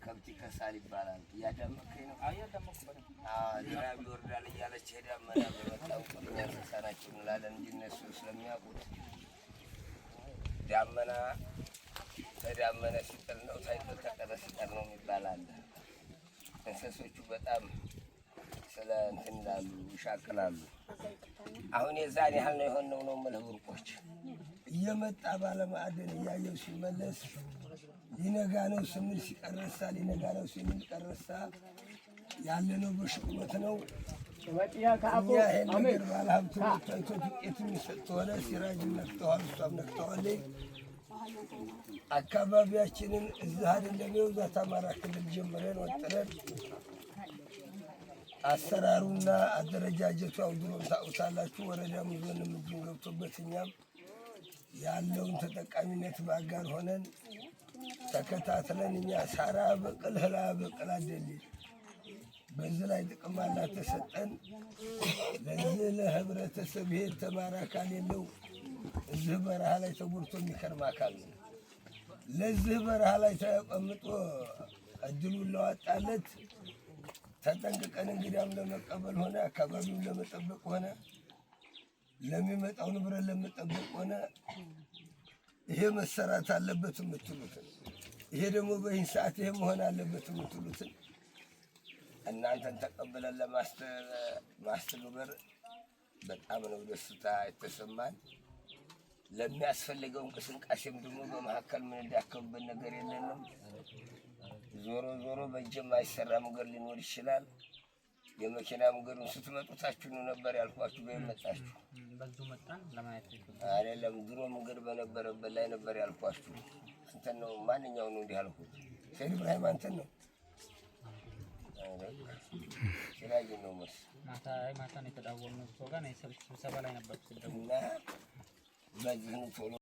ከብት ይከሳል ይባላል። እያዳመከኝ ነው። ዝናብ ይወርዳል እያለች ዳመና በመጣው ቁጥር እንስሳ ናቸው እንላለን እንጂ እነሱ ስለሚያውቁት ዳመና ተዳመነ ሲጥል ነው ሳይጥል ተቀረ ሲቀር ነው የሚባል አለ። እንስሶቹ በጣም ስለ እንትን ይላሉ፣ ይሻክላሉ። አሁን የዛን ያህል ነው የሆነው ነው የምልህ። ብርቆች እየመጣ ባለማዕድን እያየው ሲመለስ ሊነጋ ነው ስንል ሲቀረሳ ሊነጋ ነው ስንል ቀረሳ ያለነው በሽቁመት ነው። ይሄን ነገር ባለሀብቱ ታይቶ ጥቂት የሚሰጥ ሆነ። ሲራጅም ነክተዋል፣ እሷም ነክተዋለች። አካባቢያችንን እዚህ አይደለም የውዛት አማራ ክልል ጀምረን ወጥረን አሰራሩና አደረጃጀቱ አውድሮም ታውታላችሁ። ወረዳም ዞንም እጁን ገብቶበት እኛም ያለውን ተጠቃሚነት ባጋር ሆነን ተከታትለን እኛ ሳራ በቅል ህላ በቅል አይደል በዚህ ላይ ጥቅም አላት ተሰጠን። ለዚህ ለህብረተሰብ ይሄ ተማራ አካል የለው እዚህ በረሃ ላይ ተጎድቶ የሚከርም አካል ነው። ለዚህ በረሃ ላይ ተቀምጦ እድሉን ለዋጣለት ተጠንቅቀን እንግዲያም ለመቀበል ሆነ አካባቢውን ለመጠበቅ ሆነ ለሚመጣው ንብረት ለመጠበቅ ሆነ ይሄ መሰራት አለበት የምትሉትን ይሄ ደግሞ በይህን ሰዓት ይሄ መሆን አለበት የምትሉትን እናንተን ተቀብለን ለማስተግበር በጣም ነው ደስታ የተሰማን። ለሚያስፈልገው እንቅስቃሴም ደግሞ በመካከል ምን እንዳከብበት ነገር የለንም። ዞሮ ዞሮ በእጅም አይሰራ መንገድ ሊኖር ይችላል። የመኪና መንገዱን ስትመጡታችሁ ነው ነበር ያልኳችሁ። በመጣችሁ በዙ መጣን ለማየት አይደለም ድሮ መንገድ በነበረበት ላይ ነበር ያልኳችሁ። እንትን ነው ማንኛው ነው እንዲህ ያልኩት ሰይድ ኢብራሂም አንተን ነው ሲራጅ ነው መስ ማታ ነው የተዳወልነው። ሰው ጋር ነው ስብሰባ ላይ ነበር። እና በዚህ ነው